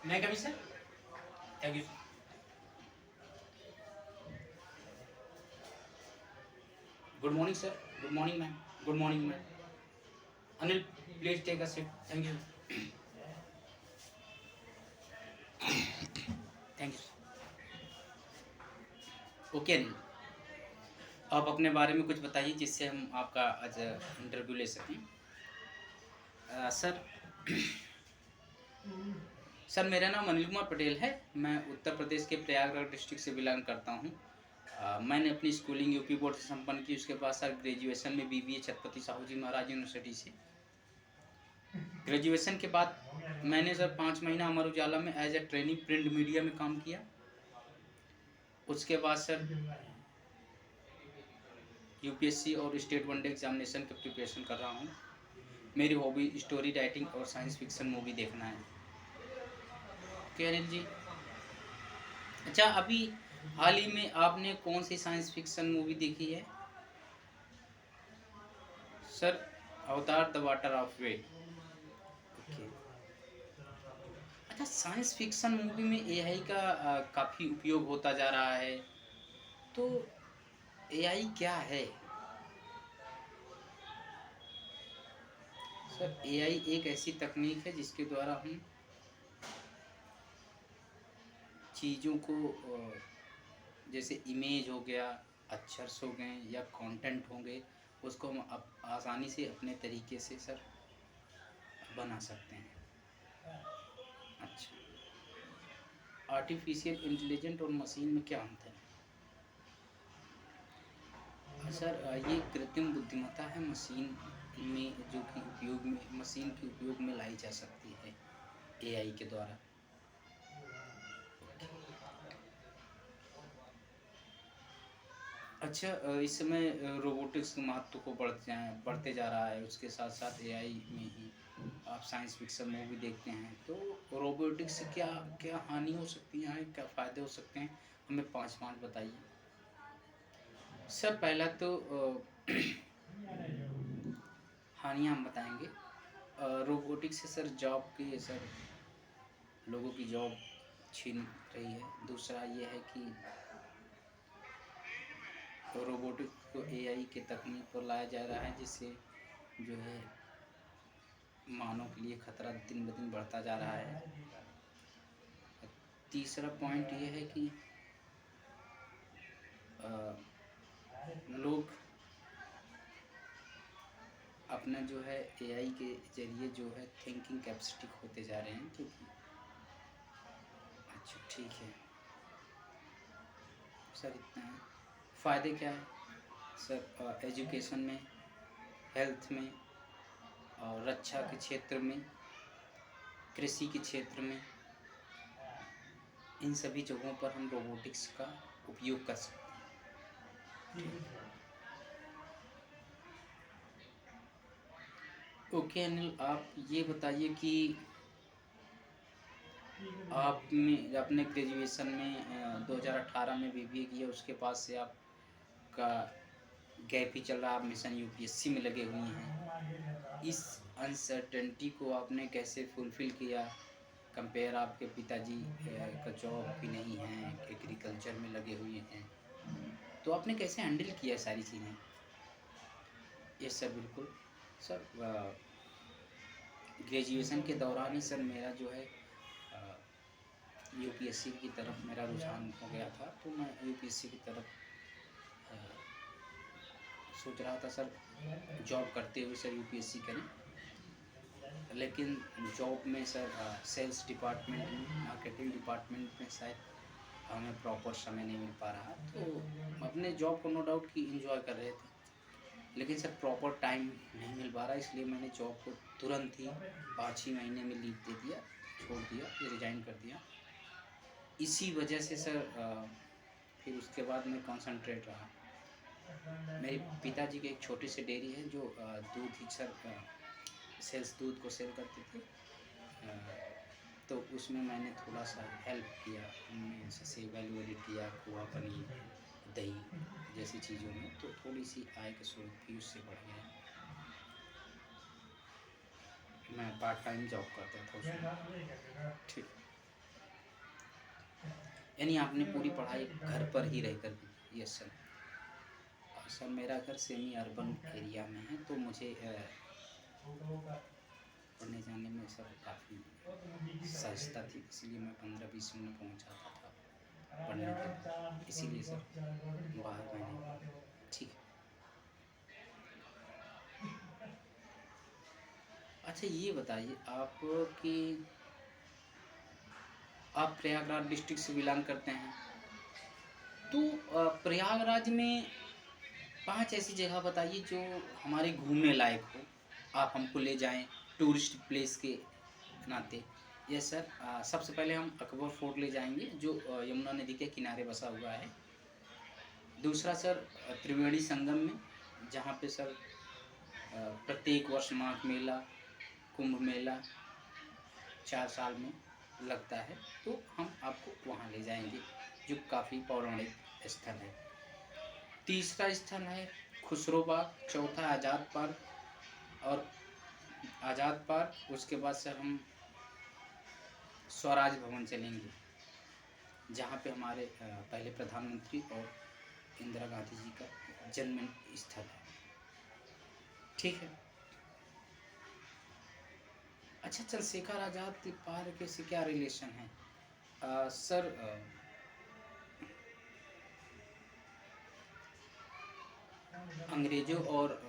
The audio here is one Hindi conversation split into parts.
मैं कभी sir, thank you. Good morning sir, good morning ma'am, good morning ma'am. Anil please take a seat, thank you, thank you. Okay Anil, आप अपने बारे में कुछ बताइए जिससे हम आपका आज इंटरव्यू ले सकें। सर, सर मेरा नाम अनिल कुमार पटेल है। मैं उत्तर प्रदेश के प्रयागराज डिस्ट्रिक्ट से बिलोंग करता हूँ। मैंने अपनी स्कूलिंग यूपी बोर्ड से संपन्न की। उसके बाद सर ग्रेजुएशन में बीबीए छत्रपति साहू जी महाराज यूनिवर्सिटी से। ग्रेजुएशन के बाद मैंने सर 5 महीना अमर उजाला में as a training print media में काम किया। उसके बाद सर यूपीएससी और स्टेट वनडे एग्जामिनेशन की प्रिपरेशन कर रहा हूँ। मेरी हॉबी स्टोरी राइटिंग और साइंस फिक्शन मूवी देखना है। ओके अनिल जी। अच्छा, अभी हाल ही में आपने कौन सी साइंस फिक्शन मूवी देखी है? सर अवतार the water of way. Okay. अच्छा, साइंस फिक्शन मूवी में एआई का काफ़ी उपयोग होता जा रहा है, तो एआई क्या है? सर एआई एक ऐसी तकनीक है जिसके द्वारा हम चीज़ों को जैसे इमेज हो गया, अक्षर्स हो गए या कंटेंट होंगे, उसको हम आसानी से अपने तरीके से सर बना सकते हैं। अच्छा, आर्टिफिशियल इंटेलिजेंट और मशीन में क्या अंतर है? सर ये कृत्रिम बुद्धिमत्ता है मशीन में, जो कि उपयोग में मशीन के उपयोग में लाई जा सकती है एआई के द्वारा। अच्छा, इस समय रोबोटिक्स महत्व को बढ़ते जा रहा है। उसके साथ साथ एआई में ही आप साइंस फिक्शन मूवी देखते हैं, तो रोबोटिक्स से क्या क्या हानि हो सकती है, क्या फ़ायदे हो सकते हैं? हमें 5 बताइए। सर पहला तो हानियाँ हम बताएंगे। रोबोटिक्स से सर जॉब की सर लोगों की जॉब छीन रही है। दूसरा ये है कि रोबोटिक्स को एआई के तकनीक पर लाया जा रहा है, जिससे जो है मानव के लिए खतरा दिन ब दिन बढ़ता जा रहा है। तीसरा पॉइंट ये है कि लोग अपना जो है एआई के ज़रिए जो है थिंकिंग कैपेसिटी होते जा रहे हैं, क्योंकि अच्छा ठीक है सर, इतना है। फ़ायदे क्या है सर? एजुकेशन में, हेल्थ में और रक्षा के क्षेत्र में, कृषि के क्षेत्र में, इन सभी जगहों पर हम रोबोटिक्स का उपयोग कर सकते हैं। ओके अनिल, आप ये बताइए कि आपने ग्रेजुएशन में 2018 में बीबीए किया, उसके बाद से आपका गैप ही चल रहा, आप मिशन यूपीएससी में लगे हुए हैं। इस अनसर्टेनिटी को आपने कैसे फुलफ़िल किया? कंपेयर आपके पिताजी का जॉब भी नहीं है, एग्रीकल्चर में लगे हुए हैं, तो आपने कैसे हैंडल किया सारी चीज़ें? यस सर, बिल्कुल। सर ग्रेजुएशन के दौरान ही सर मेरा जो है यूपीएससी की तरफ मेरा रुझान हो गया था, तो मैं यूपीएससी की तरफ अ, सोच रहा था सर जॉब करते हुए सर यूपीएससी करें। लेकिन जॉब में सर सेल्स डिपार्टमेंट में, मार्केटिंग डिपार्टमेंट में शायद हमें प्रॉपर समय नहीं मिल पा रहा, तो अपने जॉब को नो डाउट कि एंजॉय कर रहे थे, लेकिन सर प्रॉपर टाइम नहीं मिल पा रहा, इसलिए मैंने जॉब को तुरंत ही 5 ही महीने में लीव दे दिया, छोड़ दिया, रिज़ाइन कर दिया। इसी वजह से सर फिर उसके बाद मैं कॉन्सनट्रेट रहा। मेरे पिताजी की एक छोटी सी डेयरी है, जो दूध ही सर सेल्स दूध को सेल करते थे। तो उसमें मैंने थोड़ा सा हेल्प किया, उनमें जैसे वैल्यू एडिट किया, खोआ, पनीर, दही जैसी चीज़ों में, तो थोड़ी सी आय का स्रोत भी उससे बढ़ गया। मैं पार्ट टाइम जॉब करता था उसमें। ठीक। यानी आपने पूरी पढ़ाई घर पर ही रह कर की? Yes sir. सर मेरा घर सेमी अर्बन एरिया में है, तो मुझे पढ़ने जाने में सर काफ़ी सहजता थी, इसीलिए मैं 15-20 मिनट पहुँच जाता था पढ़ने के लिए, इसीलिए सर बाहर मैंने। ठीक है। अच्छा ये बताइए आप कि आप प्रयागराज डिस्ट्रिक्ट से बिलोंग करते हैं, तो प्रयागराज में 5 ऐसी जगह बताइए जो हमारे घूमने लायक हो, आप हमको ले जाएँ टूरिस्ट प्लेस के नाते। Yes sir. सबसे पहले हम अकबर फोर्ट ले जाएँगे जो यमुना नदी के किनारे बसा हुआ है। दूसरा सर त्रिवेणी संगम में, जहाँ पे सर प्रत्येक वर्ष माघ मेला, कुंभ मेला 4 साल में लगता है, तो हम आपको वहाँ ले जाएँगे, जो काफ़ी पौराणिक स्थल है। तीसरा स्थल है खुसरो बाग, चौथा आज़ाद पार्क और आज़ाद पार्क, उसके बाद सर हम स्वराज भवन चलेंगे, जहाँ पे हमारे पहले प्रधानमंत्री और इंदिरा गांधी जी का जन्म स्थल है। ठीक है। अच्छा चंद्रशेखर आज़ाद पार्क से क्या रिलेशन है? सर अंग्रेज़ों और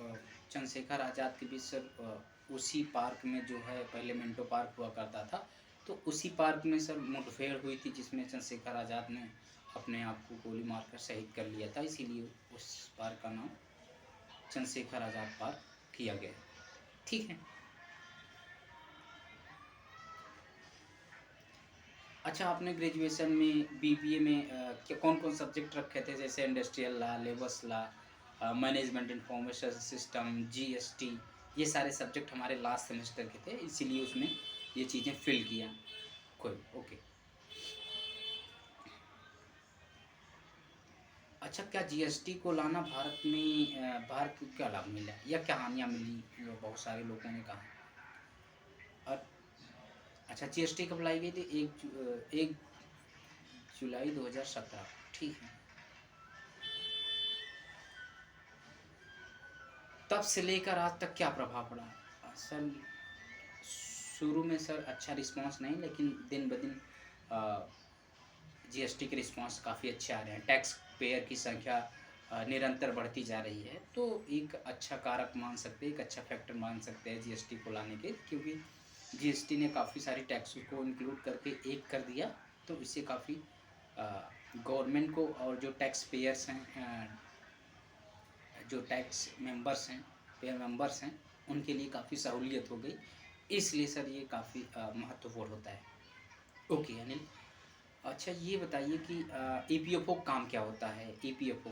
चंद्रशेखर आज़ाद के बीच सर उसी पार्क में जो है पहले मिंटो पार्क हुआ करता था, तो उसी पार्क में सर मुठभेड़ हुई थी, जिसमें चंद्रशेखर आज़ाद ने अपने आप को गोली मारकर शहीद कर लिया था, इसीलिए उस पार्क का नाम चंद्रशेखर आज़ाद पार्क किया गया। ठीक है। अच्छा आपने ग्रेजुएशन में बीबीए में क्या कौन-कौन सब्जेक्ट रखे थे? जैसे industrial law, labours law, management information system, GST, ये सारे सब्जेक्ट हमारे लास्ट सेमेस्टर के थे, इसीलिए उसमें ये चीज़ें फिल किया। कोई ओके। अच्छा क्या जीएसटी को लाना भारत को क्या लाभ मिला या क्या हानियाँ मिली? जो बहुत सारे लोगों ने कहा। और अच्छा जीएसटी कब लाई गई थी? 1 जुलाई 2017। ठीक है। तब से लेकर आज तक क्या प्रभाव पड़ा? सर शुरू में सर अच्छा रिस्पॉन्स नहीं, लेकिन दिन ब दिन जीएसटी के रिस्पॉन्स काफ़ी अच्छे आ रहे हैं। टैक्स पेयर की संख्या निरंतर बढ़ती जा रही है, तो एक अच्छा कारक मान सकते हैं, एक अच्छा फैक्टर मान सकते हैं जीएसटी को लाने के, क्योंकि जीएसटी ने काफ़ी सारी टैक्स को इंक्लूड करके एक कर दिया, तो इससे काफ़ी गवर्नमेंट को और जो टैक्स पेयर्स हैं, जो टैक्स मेंबर्स हैं, पेयर मेंबर्स हैं, उनके लिए काफ़ी सहूलियत हो गई, इसलिए सर ये काफ़ी महत्वपूर्ण होता है। ओके अनिल। अच्छा ये बताइए कि ईपीएफओ काम क्या होता है? ईपीएफओ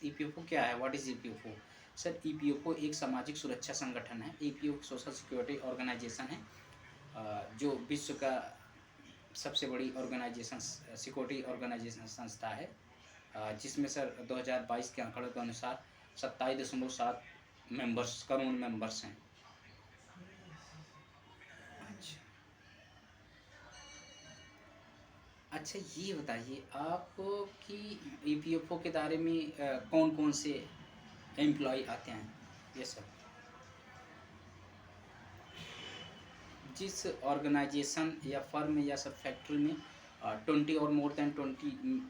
ईपीएफओ क्या है? What is EPFO? Sir EPFO एक सामाजिक सुरक्षा संगठन है। ईपीएफओ सोशल सिक्योरिटी ऑर्गेनाइजेशन है, जो विश्व का सबसे बड़ी ऑर्गेनाइजेशन सिक्योरिटी ऑर्गेनाइजेशन संस्था है, जिसमें सर 2022 के आंकड़ों के अनुसार 27.7 मेंबर्स करोड़ मेंबर्स हैं। अच्छा। अच्छा ये बताइए आप कि ईपीएफओ के दायरे में कौन-कौन से एम्प्लॉयी आते हैं? Yes sir. जिस ऑर्गेनाइजेशन या फर्म या सब फैक्ट्री में 20 और मोर देन 20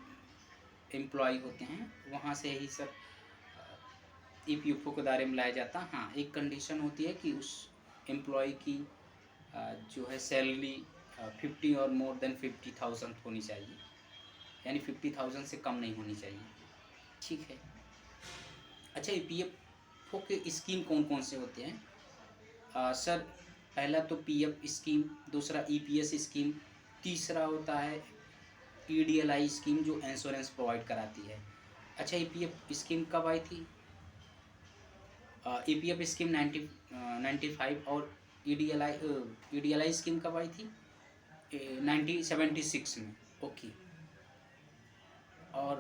एम्प्लॉयी होते हैं, वहाँ से ही सर ईपीएफओ के दायरे में लाया जाता है। हाँ, एक कंडीशन होती है कि उस एम्प्लॉयी की जो है सैलरी 50 और मोर देन 50,000 होनी चाहिए, यानी 50,000 से कम नहीं होनी चाहिए। ठीक है। अच्छा ईपीएफओ के स्कीम कौन-कौन से होते हैं? सर पहला तो पीएफ स्कीम, दूसरा ईपीएस स्कीम, तीसरा होता है ईडीएलआई स्कीम जो इंश्योरेंस प्रोवाइड कराती है। अच्छा ईपीएफ स्कीम कब आई थी? ईपीएफ स्कीम 95 और ईडीएलआई स्कीम कब आई थी? 1976 में। ओके। और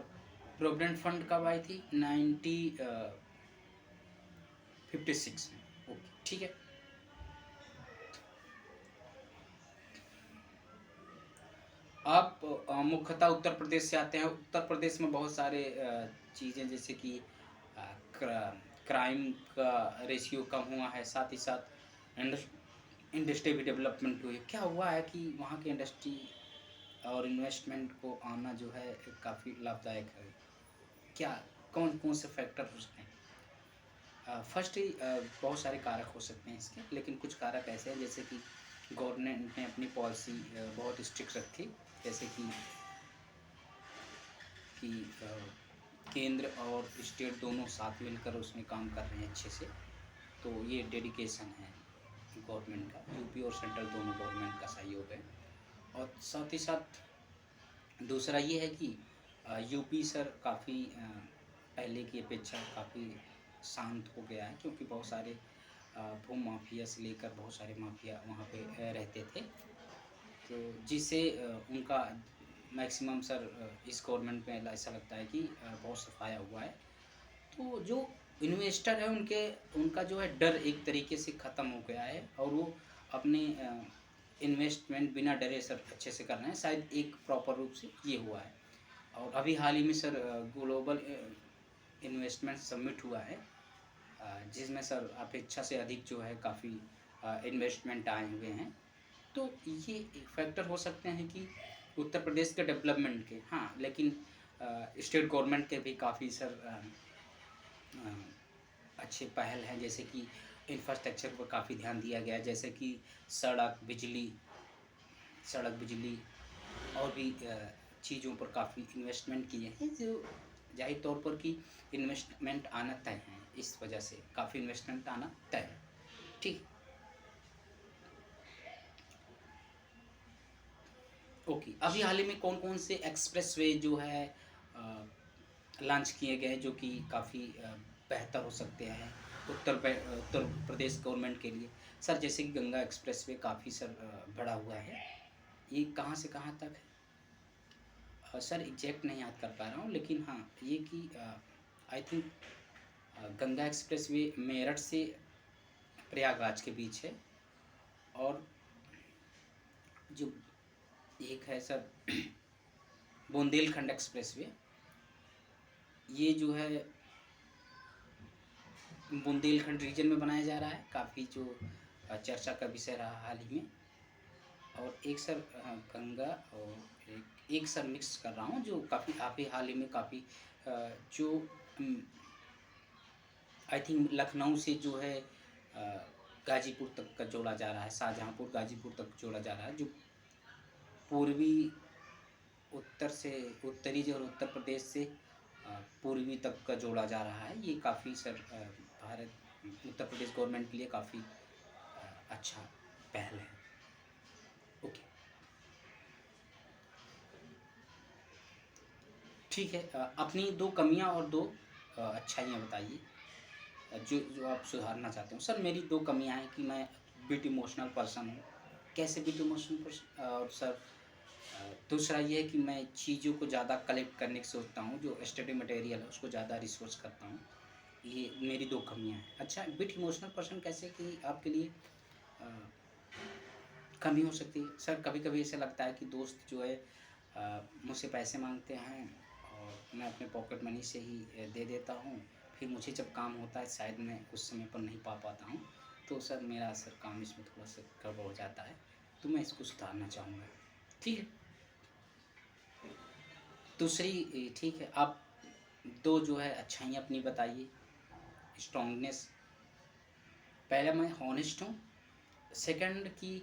प्रोविडेंट फंड कब आई थी? 1956 में। ओके ठीक है। आप मुख्यतः उत्तर प्रदेश से आते हैं। उत्तर प्रदेश में बहुत सारे चीज़ें जैसे कि अ, क्राइम का रेशियो कम हुआ है, साथ ही साथ इंडस्ट्री भी डेवलपमेंट हुई है। क्या हुआ है कि वहाँ की इंडस्ट्री और इन्वेस्टमेंट को आना जो है काफ़ी लाभदायक है। क्या कौन-कौन से फैक्टर हो सकते हैं? फर्स्ट ही बहुत सारे कारक हो सकते हैं इसके, लेकिन कुछ कारक ऐसे हैं जैसे कि गवर्नमेंट ने अपनी पॉलिसी बहुत स्ट्रिक्ट रखी। जैसे कि केंद्र और स्टेट दोनों साथ मिलकर उसमें काम कर रहे हैं अच्छे से, तो ये डेडिकेशन है गवर्नमेंट का। यूपी और सेंट्रल दोनों गवर्नमेंट का सहयोग है। और साथ ही साथ दूसरा ये है कि यूपी सर काफ़ी पहले की अपेक्षा काफ़ी शांत हो गया है, क्योंकि बहुत सारे भू माफिया से लेकर बहुत सारे माफिया वहाँ पे रहते थे, तो जिससे उनका मैक्सिमम सर इस गवर्नमेंट में ऐसा लगता है कि बहुत सफाया हुआ है। तो जो इन्वेस्टर है उनका जो है डर एक तरीके से ख़त्म हो गया है, और वो अपने इन्वेस्टमेंट बिना डरे सर अच्छे से कर रहे हैं। शायद एक प्रॉपर रूप से ये हुआ है। और अभी हाल ही में सर ग्लोबल इन्वेस्टमेंट समिट हुआ है, जिसमें सर अपेक्षा से अधिक जो है काफ़ी इन्वेस्टमेंट आए हुए हैं। तो ये फैक्टर हो सकते हैं कि उत्तर प्रदेश के डेवलपमेंट के, हाँ, लेकिन स्टेट गवर्नमेंट के भी काफ़ी सर अ, अच्छे पहल हैं। जैसे कि इंफ्रास्ट्रक्चर पर काफ़ी ध्यान दिया गया है, जैसे कि सड़क बिजली और भी चीज़ों पर काफ़ी इन्वेस्टमेंट किए हैं, जो ज़ाहिर तौर पर कि इन्वेस्टमेंट आना तय है। इस वजह से काफ़ी इन्वेस्टमेंट आना तय है। ठीक। ओके, अभी हाल ही में कौन-कौन से एक्सप्रेसवे जो है लॉन्च किए गए हैं, जो कि काफ़ी बेहतर हो सकते हैं उत्तर प्रदेश गवर्नमेंट के लिए? सर जैसे कि गंगा एक्सप्रेसवे काफ़ी सर बढ़ा हुआ है। ये कहाँ से कहाँ तक है? सर एग्ज़ैक्ट नहीं याद कर पा रहा हूँ, लेकिन हाँ, ये कि I think Ganga expressway Meerut से प्रयागराज के बीच है। और जो एक है सर बुंदेलखंड एक्सप्रेसवे, ये जो है बुंदेलखंड रीजन में बनाया जा रहा है, काफ़ी जो चर्चा का विषय रहा हाल ही में। और एक सर गंगा, और एक सर मिक्स कर रहा हूँ, जो काफ़ी हाल ही में काफ़ी जो आई थिंक लखनऊ से जो है गाज़ीपुर तक का जोड़ा जा रहा है, शाहजहाँपुर गाज़ीपुर तक जोड़ा जा रहा है, जो पूर्वी उत्तरी जो और उत्तर प्रदेश से पूर्वी तक का जोड़ा जा रहा है। ये काफ़ी सर उत्तर प्रदेश गवर्नमेंट के लिए काफ़ी अच्छा पहल है। ओके, ठीक है। अपनी 2 कमियाँ और 2 अच्छाइयाँ बताइए, जो जो आप सुधारना चाहते हो। सर मेरी 2 कमियाँ हैं कि मैं बिट इमोशनल पर्सन हूँ। कैसे बिट इमोशनल पर्सन? और सर दूसरा ये है कि मैं चीज़ों को ज़्यादा कलेक्ट करने की सोचता हूँ, जो स्टडी मटेरियल है उसको ज़्यादा रिसर्च करता हूँ। ये मेरी 2 कमियाँ हैं। अच्छा, बिट इमोशनल पर्सन कैसे कि आपके लिए अ, कमी हो सकती है? सर कभी-कभी ऐसा लगता है कि दोस्त जो है मुझसे पैसे माँगते हैं, और मैं अपने पॉकेट मनी से ही दे देता हूँ। फिर मुझे जब काम होता है शायद मैं उस समय पर नहीं पा पाता हूँ। तो सर मेरा सर काम इसमें थोड़ा-सा गड़बड़ हो जाता है। तो मैं इसको सुधारना चाहूँगा। ठीक है। दूसरी ठीक है, आप 2 जो है अच्छाइयाँ अपनी बताइए। स्ट्रॉन्गनेस, पहला मैं हॉनेस्ट हूँ। सेकंड कि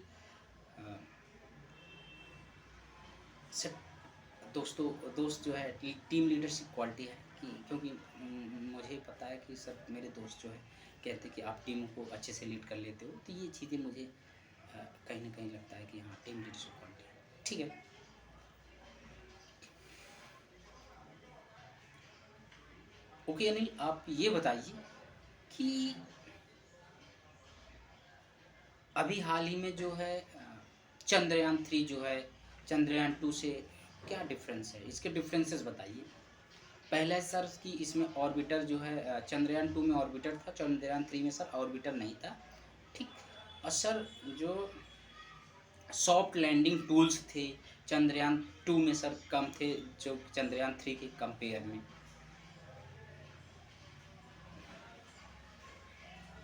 अ, स दोस्त जो है टीम लीडरशिप क्वालिटी है, कि क्योंकि मुझे पता है कि सब मेरे दोस्त जो है कहते हैं कि आप टीम को अच्छे से लीड कर लेते हो। तो ये चीज़ें मुझे कहीं न कहीं लगता है कि हाँ, टीम लीडरशिप क्वालिटी है। ठीक है। ओके अनिल, आप ये बताइए कि अभी हाल ही में जो है चंद्रयान 3 जो है चंद्रयान 2 से क्या डिफरेंस है? इसके डिफरेंसेस बताइए। पहला सर कि इसमें ऑर्बिटर जो है चंद्रयान 2 में ऑर्बिटर था, चंद्रयान 3 में सर ऑर्बिटर नहीं था। ठीक। और सर जो सॉफ्ट लैंडिंग टूल्स थे, चंद्रयान 2 में सर कम थे जो चंद्रयान 3 के कंपेयर में।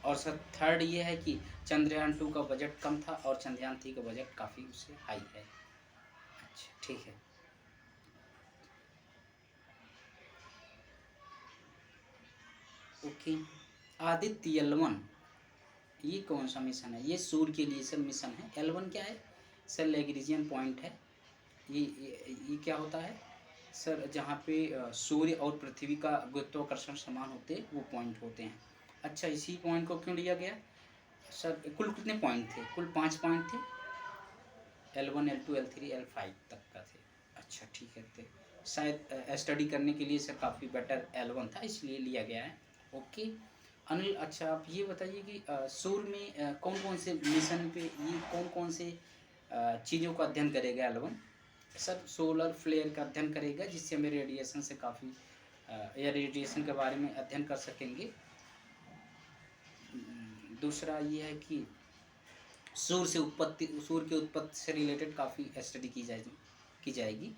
और सर थर्ड ये है कि चंद्रयान 2 का बजट कम था और चंद्रयान 3 का बजट काफ़ी उससे हाई है। अच्छा ठीक है। ओके। आदित्य L1 ये कौन सा मिशन है? ये सूर्य के लिए सर मिशन है। L1 क्या है सर? लैग्रेंजियन पॉइंट है। ये क्या होता है सर? जहाँ पे सूर्य और पृथ्वी का गुरुत्वाकर्षण समान होते हैं वो पॉइंट होते हैं। अच्छा इसी पॉइंट को क्यों लिया गया सर? कुल कितने पॉइंट थे? कुल 5 पॉइंट थे। L1 L2 L3 L5 तक का थे। अच्छा ठीक है। थे शायद स्टडी करने के लिए सर काफ़ी बेटर L1 था इसलिए लिया गया है। ओके अनिल, अच्छा आप ये बताइए कि सूर्य में कौन कौन से मिशन पे ये कौन कौन से चीज़ों का अध्ययन करेगा L1? सर सोलर फ्लेयर का अध्ययन करेगा जिससे हमें रेडिएशन से काफ़ी या रेडिएशन के बारे में अध्ययन कर सकेंगे। दूसरा ये है कि सूर्य की उत्पत्ति से रिलेटेड काफ़ी स्टडी की जाएगी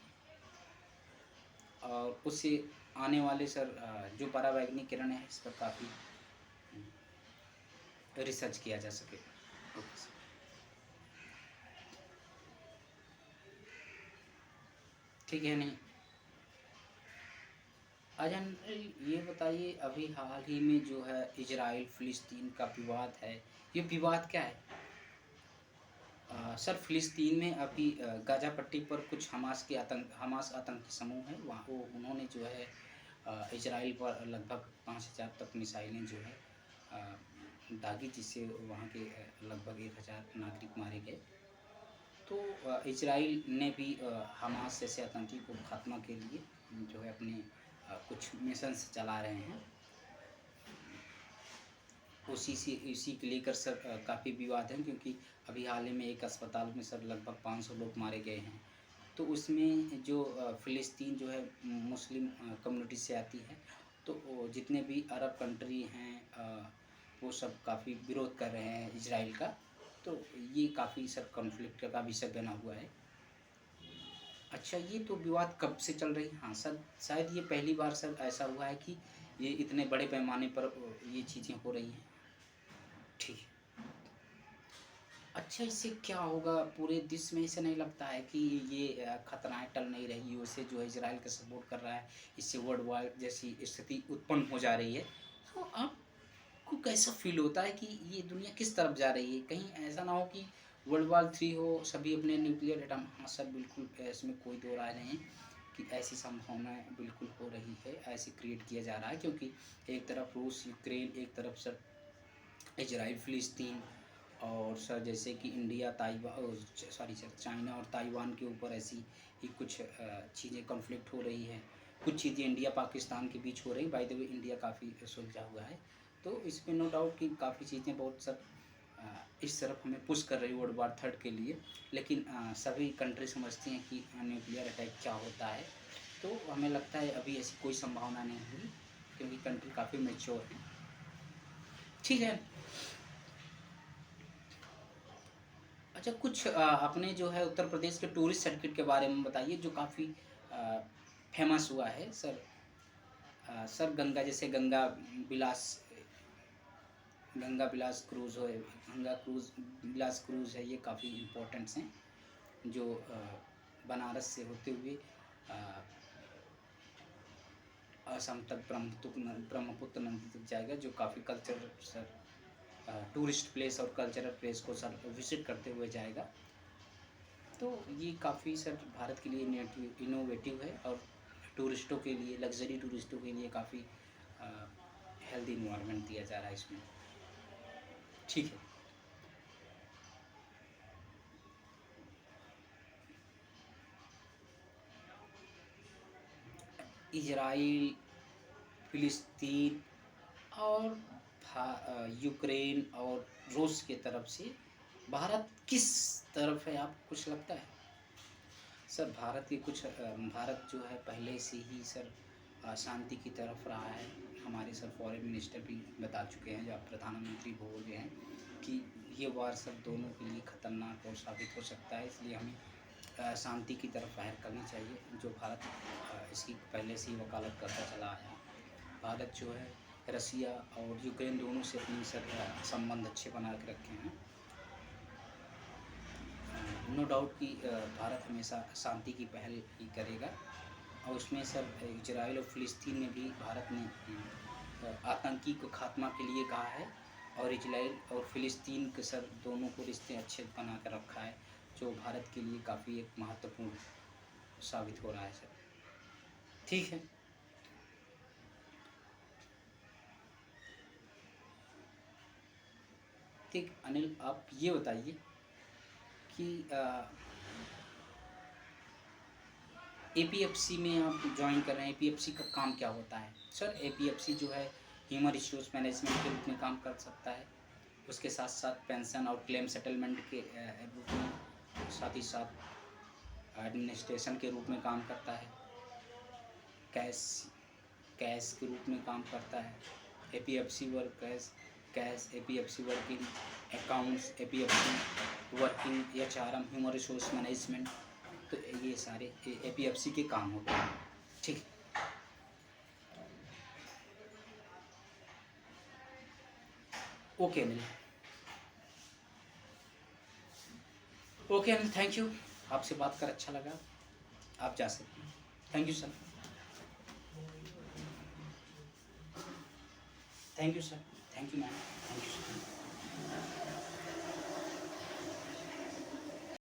और उससे आने वाले सर जो परावैज्ञानिक किरण है इस पर काफ़ी रिसर्च किया जा सके। Okay sir. ठीक है। नहीं अजन ये बताइए अभी हाल ही में जो है इजराइल फ़िलिस्तीन का विवाद है, ये विवाद क्या है? सर फ़िलिस्तीन में अभी गाज़ा पट्टी पर कुछ हमास आतंकी समूह है वहाँ वो उन्होंने जो है इजराइल पर लगभग 5000 तक मिसाइलें जो है दागी जिससे वहाँ के लगभग 1000 नागरिक मारे गए। तो इजराइल ने भी हमास जैसे आतंकी को खात्मा के लिए जो है अपने कुछ मिशंस चला रहे हैं। उसी के लेकर सर काफ़ी विवाद है क्योंकि अभी हाल ही में एक अस्पताल में सर लगभग 500 लोग मारे गए हैं। तो उसमें जो फ़िलिस्तीन जो है मुस्लिम कम्युनिटी से आती है तो जितने भी अरब कंट्री हैं वो सब काफ़ी विरोध कर रहे हैं इजराइल का। तो ये काफ़ी सर कॉन्फ्लिक्ट का विषय बना हुआ है। अच्छा ये तो विवाद कब से चल रही है? हाँ सर शायद ये पहली बार सर ऐसा हुआ है कि ये इतने बड़े पैमाने पर ये चीज़ें हो रही हैं। ठीक है। अच्छा इससे क्या होगा पूरे देश में? ऐसा नहीं लगता है कि ये खतराएं टल नहीं रही उसे जो है इजराइल का सपोर्ट कर रहा है, इससे वर्ल्ड वार जैसी स्थिति उत्पन्न हो जा रही है। तो आपको कैसा फील होता है कि ये दुनिया किस तरफ जा रही है? कहीं ऐसा ना हो कि वर्ल्ड वार 3 हो, सभी अपने न्यूक्लियर एटम। हाँ सर बिल्कुल इसमें कोई दो राय नहीं कि ऐसी संभावनाएं बिल्कुल हो रही है, ऐसे क्रिएट किया जा रहा है क्योंकि एक तरफ रूस यूक्रेन, एक तरफ सर इजराइल फ़िलिस्तीन और सर जैसे कि इंडिया सॉरी सर चाइना और ताइवान के ऊपर ऐसी ही कुछ चीज़ें कॉन्फ्लिक्ट हो रही हैं। कुछ चीज़ें इंडिया पाकिस्तान के बीच हो रही। बाय द वे इंडिया काफ़ी सुलझा हुआ है। तो इसमें नो डाउट कि काफ़ी चीज़ें बहुत सर इस तरफ हमें पुश कर रही वर्ल्ड वार 3 के लिए। लेकिन सभी कंट्री समझती हैं कि न्यूक्लियर अटैक क्या होता है। तो हमें लगता है अभी ऐसी कोई संभावना नहीं हुई क्योंकि कंट्री काफ़ी मैच्योर है। ठीक है। अच्छा कुछ अपने जो है उत्तर प्रदेश के टूरिस्ट सर्किट के बारे में बताइए जो काफ़ी फेमस हुआ है सर। सर गंगा जैसे गंगा विलास क्रूज़ है, विलास क्रूज़ है, ये काफ़ी इम्पोर्टेंट्स हैं जो बनारस से होते हुए अ, असम तक ब्रह्मपुत्र नदी तक जाएगा जो काफ़ी कल्चरल सर टूरिस्ट प्लेस और कल्चरल प्लेस को सर विज़िट करते हुए जाएगा। तो ये काफ़ी सर भारत के लिए इनोवेटिव है और टूरिस्टों के लिए, लग्ज़री टूरिस्टों के लिए काफ़ी हेल्दी इन्वायरमेंट दिया जा रहा है इसमें। ठीक है। इजराइल, फ़िलिस्तीन और यूक्रेन और रूस के तरफ से भारत किस तरफ है आपको कुछ लगता है? सर भारत जो है पहले से ही सर शांति की तरफ रहा है। हमारे सर फॉरेन मिनिस्टर भी बता चुके हैं, जब प्रधानमंत्री बोल रहे हैं कि ये वार सब दोनों के लिए ख़तरनाक और साबित हो सकता है, इसलिए हमें शांति की तरफ पहल करनी चाहिए, जो भारत इसकी पहले से ही वकालत करता चला आया। भारत जो है रसिया और यूक्रेन दोनों से अपनी संबंध अच्छे बना के रखे हैं। नो डाउट कि भारत हमेशा शांति की पहल ही करेगा, और उसमें सर इजराइल और फ़िलिस्तीन में भी भारत ने आतंकी को खात्मा के लिए कहा है, और इजराइल और फ़िलिस्तीन के सर दोनों को रिश्ते अच्छे बना कर रखा है, जो भारत के लिए काफ़ी एक महत्वपूर्ण साबित हो रहा है सर। ठीक है, ठीक अनिल, आप ये बताइए कि एपीएफसी में आप ज्वाइन कर रहे हैं, एपीएफसी का काम क्या होता है? सर एपीएफसी जो है ह्यूमन रिसोर्स मैनेजमेंट के रूप में काम कर सकता है, उसके साथ साथ पेंशन और क्लेम सेटलमेंट के रूप में, साथ ही साथ एडमिनिस्ट्रेशन के रूप में काम करता है, कैश के रूप में काम करता है, APFC work cash APFC working accounts, APFC working HRM human resource management, तो ये सारे एपीएफसी के काम होते हैं। ठीक, okay Anil, okay Anil, thank you, आपसे बात कर अच्छा लगा, आप जा सकते हैं। Thank you sir, thank you sir, thank you ma'am, thank you sir.